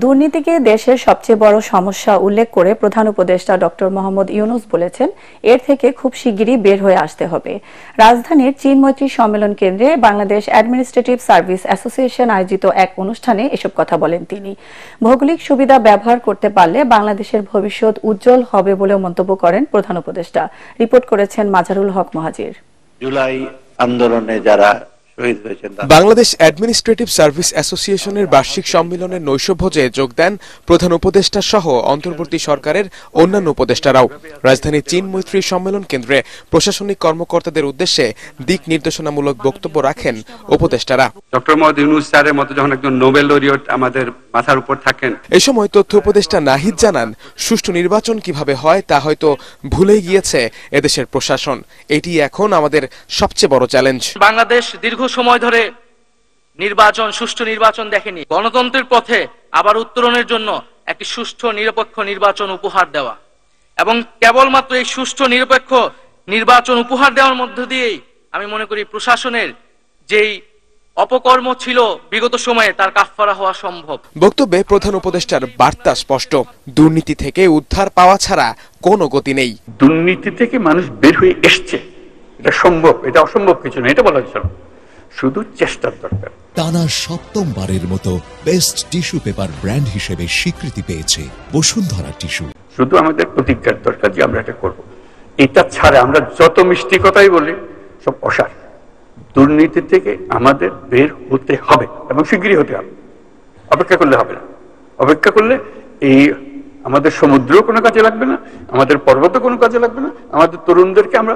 দুর্নীতিকে দেশের সবচেয়ে বড় সমস্যা উল্লেখ করে প্রধান উপদেষ্টা ডক্টর মোহাম্মদ ইউনূস বলেছেন, এর থেকে খুব শিগগিরই বের হয়ে আসতে হবে। রাজধানীর চীন মৈত্রী সম্মেলন কেন্দ্রে বাংলাদেশ অ্যাডমিনিস্ট্রেটিভ সার্ভিস অ্যাসোসিয়েশন আয়োজিত এক অনুষ্ঠানে এসব কথা বলেন তিনি। ভৌগোলিক সুবিধা ব্যবহার করতে পারলে বাংলাদেশের ভবিষ্যৎ উজ্জ্বল হবে বলেও মন্তব্য করেন প্রধান উপদেষ্টা। রিপোর্ট করেছেন মাজারুল হক মহাজির। জুলাই আন্দোলনে যারা বাংলাদেশ অ্যাডমিনিস্ট্রেটিভ সার্ভিস অ্যাসোসিয়েশনের বার্ষিক সম্মেলনের নৈশভোজে যোগ দেন প্রধান উপদেষ্টা সহ অন্তর্বর্তী সরকারের অন্যান্য উপদেষ্টারাও। রাজধানীর চীন মৈত্রী সম্মেলন কেন্দ্রে প্রশাসনিক কর্মকর্তাদের উদ্দেশ্যে দিক নির্দেশনামূলক বক্তব্য রাখেন উপদেষ্টারা। ডক্টর মোহাম্মদ ইউনূস স্যারের মতো যখন একজন নোবেল লরিয়েট আমাদের মাথার উপর থাকেন। এ সময় তথ্য উপদেষ্টা নাহিদ জানান, সুষ্ঠু নির্বাচন কিভাবে হয় তা হয়তো ভুলেই গিয়েছে এদেশের প্রশাসন। এটি এখন আমাদের সবচেয়ে বড় চ্যালেঞ্জ। বাংলাদেশ দীর্ঘ সময় ধরে সুষ্ঠু নির্বাচন দেখেনি। গণতন্ত্রের পথে আবার উত্তরণের জন্য একটি সুষ্ঠু নিরপেক্ষ নির্বাচন উপহার দেওয়া এবং কেবলমাত্র এই সুষ্ঠু নিরপেক্ষ নির্বাচন উপহার দেওয়ার মধ্য দিয়েই আমি মনে করি প্রশাসনের যেই অপকর্ম ছিল বিগত সময়ে তার কাফফারা হওয়া সম্ভব। বক্তব্যে প্রধান উপদেষ্টার বার্তা স্পষ্ট, দুর্নীতি থেকে উদ্ধার পাওয়া ছাড়া কোনো গতি নেই। দুর্নীতি থেকে মানুষ বের হয়ে এসছে, এটা সম্ভব, এটা অসম্ভব কিছু না, এটা বলা হচ্ছে না, শুধু চেষ্টার দরকার। টানা সপ্তমবারের মতো বেস্ট টিস্যু পেপার ব্র্যান্ড হিসেবে স্বীকৃতি পেয়েছে বসুন্ধরা টিস্যু। শুধু আমাদের প্রতিজ্ঞার দরকার যে আমরা এটা করব। এটা ছাড়া আমরা যত মিষ্টি কথাই বলি সব অসার। দুর্নীতি থেকে আমাদের বের হতে হবে এবং শিগগিরই হতে হবে। অপেক্ষা করলে হবে না। অপেক্ষা করলে এই আমাদের সমুদ্রও কোনো কাজে লাগবে না, আমাদের পর্বতও কোনো কাজে লাগবে না। আমাদের তরুণদেরকে আমরা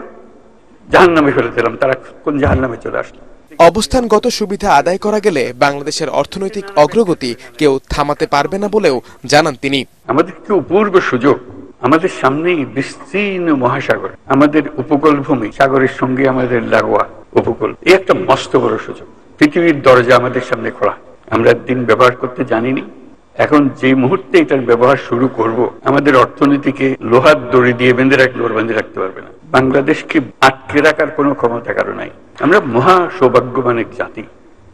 জাহান্নামে ফেলে দিলাম, তারা কোন জাহান্নামে চলে আসলো। অবস্থানগত সুবিধা আদায় করা গেলে বাংলাদেশের অর্থনৈতিক অগ্রগতি কেউ থামাতে পারবে না বলেও জানান তিনি। আমাদের কি অপূর্ব সুযোগ, আমাদের সামনেই বিস্তীর্ণ মহাসাগর, আমাদের উপকূল ভূমি, সাগরের সঙ্গে আমাদের লাগোয়া উপকূল, এই একটা মস্ত বড় সুযোগ। পৃথিবীর দরজা আমাদের সামনে খোলা। আমরা দিন ব্যবহার করতে জানিনি, এখন যে মুহূর্তে এটার ব্যবহার শুরু করব, আমাদের অর্থনীতিকে লোহার দড়ি দিয়ে বেঁধে রাখতে পারবে না। বাংলাদেশকে আটকে রাখার কোনো ক্ষমতা কারো নাই। আমরা মহা সৌভাগ্যবান এক জাতি,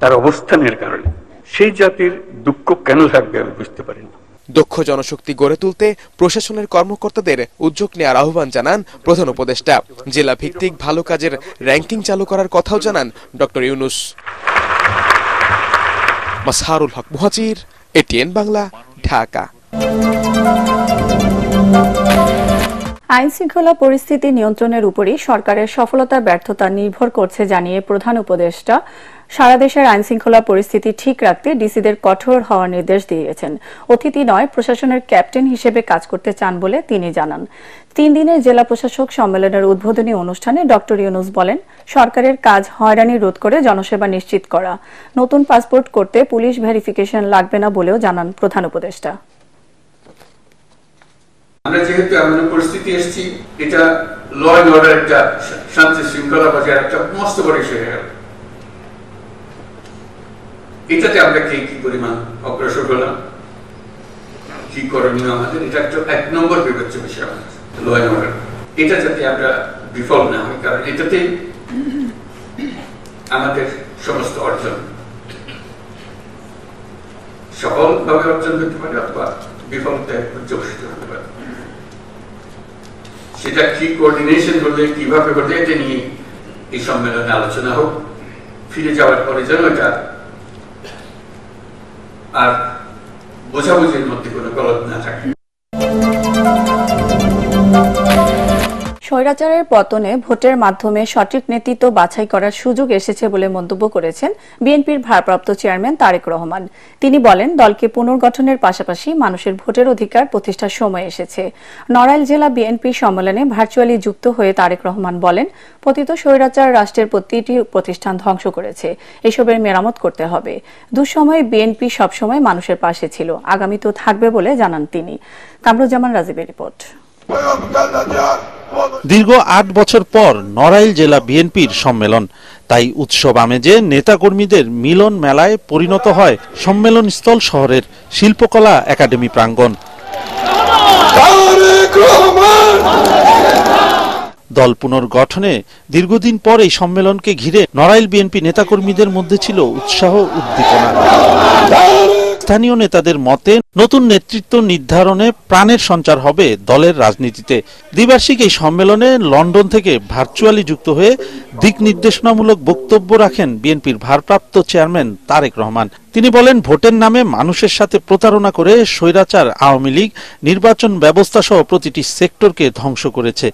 তার অবস্থানের কারণে। সেই জাতির দুঃখ কেন থাকবে আমি বুঝতে পারি না। দক্ষ জনশক্তি গড়ে তুলতে প্রশাসনের কর্মকর্তাদের উদ্যোগ নেওয়ার আহ্বান জানান প্রধান উপদেষ্টা। জেলা ভিত্তিক ভালো কাজের র‍্যাঙ্কিং চালু করার কথাও জানান ডক্টর ইউনূস। মাসহারুল হক মুহাজির, এটিএন বাংলা, ঢাকা। আইন শৃঙ্খলা পরিস্থিতি নিয়ন্ত্রণের উপরই সরকারের সফলতা ব্যর্থতা নির্ভর করছে জানিয়ে প্রধান উপদেষ্টা সারা দেশের আইন শৃঙ্খলা পরিস্থিতি ঠিক রাখতে ডিসিদের কঠোর হওয়ার নির্দেশ দিয়েছেন। অতিথি নয়, প্রশাসনের ক্যাপ্টেন হিসেবে কাজ করতে চান বলে তিনি জানান। 3 দিনের জেলা প্রশাসক সম্মেলনের উদ্বোধনী অনুষ্ঠানে ডক্টর ইউনূস বলেন, সরকারের কাজ হয়রানি রোধ করে জনসেবা নিশ্চিত করা। নতুন পাসপোর্ট করতে পুলিশ ভেরিফিকেশন লাগবে না বলেও জানান প্রধান উপদেষ্টা। আমরা যেহেতু এমন পরিস্থিতি এসেছি, এটা ল এন্ড অর্ডার, একটা শান্তি শৃঙ্খলা বজায় একটা মস্ত বড় ইস্যু হয়ে গেল। এটাতে আমরা কি পরিমাণ অগ্রসর হলাম, কি করণীয় আমাদের, এটা একটা 1 নম্বর বিবেচ্য বিষয় আমাদের ল এন্ড অর্ডার। এটা যাতে আমরা বিফল না হয়, কারণ এটাতে আমাদের সমস্ত অর্জন সফলভাবে অর্জন করতে পারে অথবা বিফলতায় পর্যবসিত হতে পারে। সেটা কি কোঅর্ডিনেশন করলে, কিভাবে করলে, এটা নিয়ে এই সম্মেলনে আলোচনা হোক। ফিরে যাওয়ার পরে যেন এটা আর বোঝাবুঝির মধ্যে কোনো গলদ না থাকে। স্বৈরাচারের পতনে ভোটের মাধ্যমে সঠিক নেতৃত্ব বাছাই করার সুযোগ এসেছে বলে মন্তব্য করেছেন বিএনপির ভারপ্রাপ্ত চেয়ারম্যান তারেক রহমান। তিনি বলেন, দলকে পুনর্গঠনের পাশাপাশি মানুষের ভোটের অধিকার প্রতিষ্ঠার সময় এসেছে। নড়াইল জেলা বিএনপি সম্মেলনে ভার্চুয়ালি যুক্ত হয়ে তারেক রহমান বলেন, পতিত স্বৈরাচার রাষ্ট্রের প্রতিটি প্রতিষ্ঠান ধ্বংস করেছে, এসবের মেরামত করতে হবে। দুঃসময়ে বিএনপি সবসময় মানুষের পাশে ছিল, আগামীতেও থাকবে বলে জানান তিনি। কামরুজ্জামান রাজীবের রিপোর্ট। দীর্ঘ 8 বছর পর নড়াইল জেলা বিএনপির সম্মেলন, তাই উৎসব আমেজে নেতাকর্মীদের মিলন মেলায় পরিণত হয় সম্মেলনস্থল শহরের শিল্পকলা একাডেমি প্রাঙ্গণ। দল পুনর্গঠনে দীর্ঘদিন পর এই সম্মেলনকে ঘিরে নড়াইল বিএনপি নেতাকর্মীদের মধ্যে ছিল উৎসাহ উদ্দীপনা। স্থানীয় নেতাদের মতে নতুন নেতৃত্ব নির্ধারণে প্রাণের সঞ্চার হবে দলের রাজনীতিতে। দ্বিবার্ষিক এই সম্মেলনে লন্ডন থেকে ভার্চুয়ালি যুক্ত হয়ে দিক নির্দেশনামূলক বক্তব্য রাখেন বিএনপির ভারপ্রাপ্ত চেয়ারম্যান তারেক রহমান। তিনি বলেন, ভোটের নামে মানুষের সাথে প্রতারণা করে স্বৈরাচার আওয়ামী লীগ নির্বাচন ব্যবস্থা সহ প্রতিটি সেক্টরকে ধ্বংস করেছে।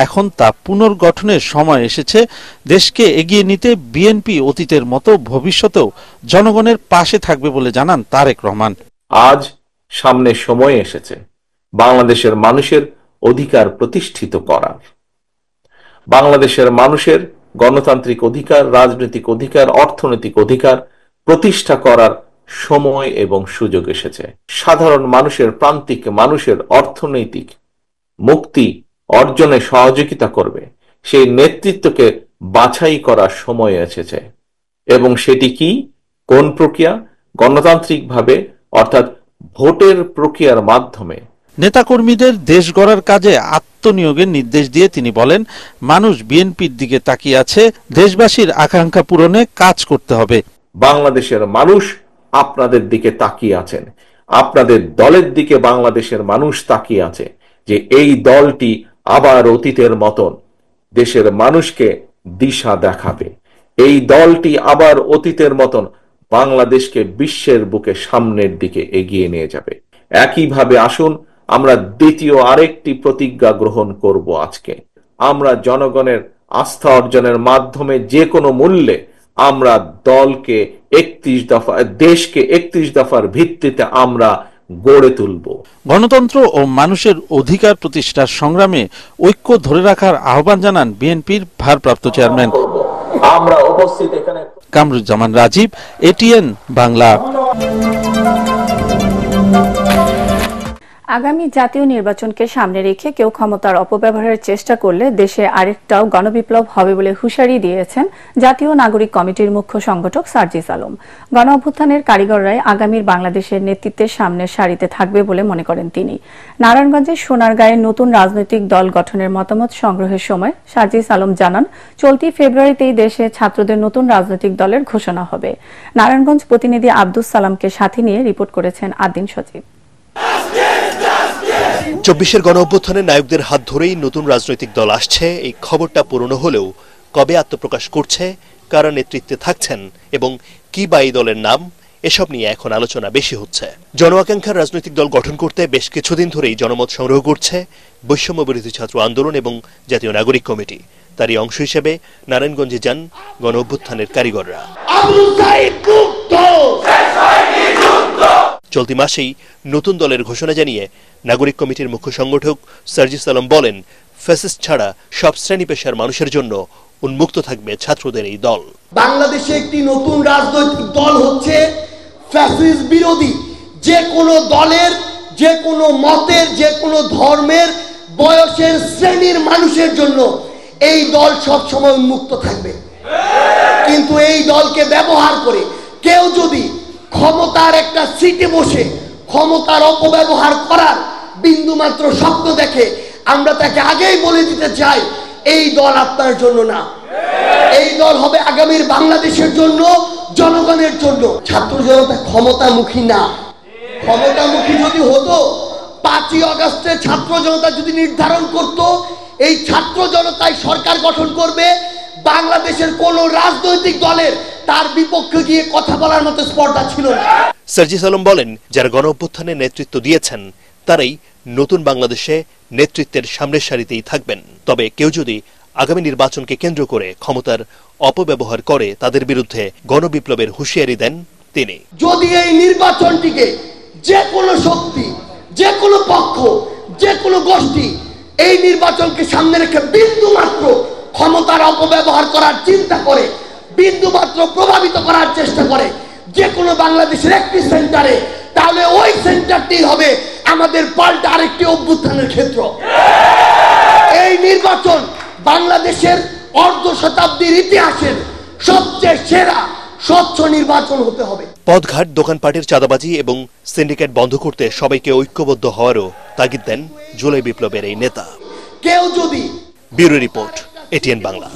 এখন তা পুনর্গঠনের সময় এসেছে। দেশকে এগিয়ে নিতে বিএনপি অতীতের মতো ভবিষ্যতেও জনগণের পাশে থাকবে বলে জানান তারেক রহমান। আজ সামনে সময় এসেছে বাংলাদেশের মানুষের অধিকার প্রতিষ্ঠিত করার। বাংলাদেশের মানুষের গণতান্ত্রিক অধিকার, রাজনৈতিক অধিকার, অর্থনৈতিক অধিকার প্রতিষ্ঠা করার সময় এবং সুযোগ এসেছে। সাধারণ মানুষের, প্রান্তিক মানুষের অর্থনৈতিক মুক্তি অর্জনে সহযোগিতা করবে সেই নেতৃত্বকে বাছাই করার সময় এসেছে। এবং সেটি কি, কোন প্রক্রিয়া? গণতান্ত্রিকভাবে, অর্থাৎ ভোটের প্রক্রিয়ার মাধ্যমে। নেতাকর্মীদের দেশ গড়ার কাজে আত্মনিয়োগের নির্দেশ দিয়ে তিনি বলেন, মানুষ বিএনপির দিকে তাকিয়ে আছে, দেশবাসীর আকাঙ্ক্ষা পূরণে কাজ করতে হবে। বাংলাদেশের মানুষ আপনাদের দিকে তাকিয়ে আছেন, আপনাদের দলের দিকে বাংলাদেশের মানুষ তাকিয়ে আছে যে এই দলটি আবার অতীতের মতন দেশের মানুষকে দিশা দেখাবে। এই দলটি আবার অতীতের মতন বাংলাদেশকে বিশ্বের বুকে সামনের দিকে এগিয়ে নিয়ে যাবে। একইভাবে আসুন আমরা দ্বিতীয় আরেকটি প্রতিজ্ঞা গ্রহণ করব আজকে। আমরা জনগণের আস্থা অর্জনের মাধ্যমে যে কোনো মূল্যে আমরা দলকে 31 দফা, দেশকে 31 দফার ভিত্তিতে আমরা গড়ে তুলব। গণতন্ত্র ও মানুষের অধিকার প্রতিষ্ঠার সংগ্রামে ঐক্য ধরে রাখার আহ্বান জানান বিএনপির ভারপ্রাপ্ত চেয়ারম্যান। আমরা উপস্থিত এখানে কামরুজ্জামান রাজীব, এটিএন বাংলা। আগামী জাতীয় নির্বাচনকে সামনে রেখে কেউ ক্ষমতার অপব্যবহারের চেষ্টা করলে দেশে আরেকটাও গণবিপ্লব হবে বলে হুঁশিয়ারি দিয়েছেন জাতীয় নাগরিক কমিটির মুখ্য সংগঠক সার্জিস আলম। গণ অভ্যুত্থানের কারিগররাই আগামীর বাংলাদেশের নেতৃত্বের সামনের সারিতে থাকবে বলে মনে করেন তিনি। নারায়ণগঞ্জের সোনারগাঁয়ে নতুন রাজনৈতিক দল গঠনের মতামত সংগ্রহের সময় সার্জিস আলম জানান, চলতি ফেব্রুয়ারিতেই দেশে ছাত্রদের নতুন রাজনৈতিক দলের ঘোষণা হবে। নারায়ণগঞ্জ প্রতিনিধি আব্দুস সালামকে সাথে নিয়ে রিপোর্ট করেছেন আদিন সচিব। 24-এর গণ অভ্যুত্থানের নায়কদের হাত ধরেই নতুন রাজনৈতিক দল আসছে। এই খবরটা পুরনো হলেও কবে আত্মপ্রকাশ করছে, কারা নেতৃত্বে থাকছেন এবং কি বা এই দলের নাম, এসব নিয়ে এখন আলোচনা বেশি হচ্ছে। জন আকাঙ্ক্ষার রাজনৈতিক দল গঠন করতে বেশ কিছুদিন ধরেই জনমত সংগ্রহ করছে বৈষম্য বিরোধী ছাত্র আন্দোলন এবং জাতীয় নাগরিক কমিটি। তারই অংশ হিসেবে নারায়ণগঞ্জে যান গণ অভ্যুত্থানের কারিগররা। চলতি মাসেই নতুন দলের ঘোষণা জানিয়ে নাগরিক কমিটির মুখ্য সংগঠক সার্জিস আলম বলেন, ফ্যাসিস্ট ছাড়া সব শ্রেণী পেশার মানুষের জন্য উন্মুক্ত থাকবে ছাত্রদের এই দল। বাংলাদেশে একটি নতুন রাজনৈতিক দল হচ্ছে ফ্যাসিস্ট বিরোধী। যে কোনো দলের, যে কোনো মতের, যে কোনো ধর্মের, বয়সের, শ্রেণীর মানুষের জন্য এই দল সব সময় উন্মুক্ত থাকবে। কিন্তু এই দলকে ব্যবহার করে কেউ যদি ক্ষমতার একটা সিটে বসে ক্ষমতার অপব্যবহার করার বিন্দুমাত্র স্বপ্ন দেখে, আমরা তাকে আগেই বলে দিতে চাই, এই দল আপনার জন্য না। এই দল হবে আগামীর বাংলাদেশের জন্য, জনগণের জন্য। ছাত্র জনতা ক্ষমতামুখী না। ক্ষমতামুখী যদি হতো, 5ই আগস্টে ছাত্র জনতা যদি নির্ধারণ করত এই ছাত্র জনতাই সরকার গঠন করবে, বাংলাদেশের কোন রাজনৈতিক দলের তার বিপক্ষে গিয়ে কথা বলার মতো স্পর্ধা ছিল না। সার্জিস আলম বলেন, যারা গণ অভ্যুত্থানে নেতৃত্ব দিয়েছেন তারাই নতুন বাংলাদেশে নেতৃত্বের সামনের সারিতেই থাকবেন। তবে কেউ যদি আগামী নির্বাচনকে কেন্দ্র করে ক্ষমতার অপব্যবহার করে, তাদের বিরুদ্ধে গণবিপ্লবের হুঁশিয়ারি দেন তিনি। যদি এই নির্বাচনটিকে যে কোনো শক্তি, যে কোনো পক্ষ, যে কোনো গোষ্ঠী এই নির্বাচনকে সামনে রেখে বিন্দুমাত্র ক্ষমতার অপব্যবহার করার চিন্তা করে, বিন্দুমাত্র প্রভাবিত করার চেষ্টা করে যে কোনো বাংলাদেশের একটি সেন্টারে, তাহলে ওই সেন্টারটি হবে আমাদের পাল্টা আরেকটি অভ্যুত্থানের ক্ষেত্র। এই নির্বাচন বাংলাদেশের অর্ধ শতাব্দীর ইতিহাসের সবচেয়ে সেরা স্বচ্ছ নির্বাচন হতে হবে। পথঘাট, দোকানপাটের চাঁদাবাজি এবং সিন্ডিকেট বন্ধ করতে সবাইকে ঐক্যবদ্ধ হওয়ারও তাগিদ দেন জুলাই বিপ্লবের এই নেতা। কেউ যদি ব্যুরো রিপোর্ট, এটিএন বাংলা।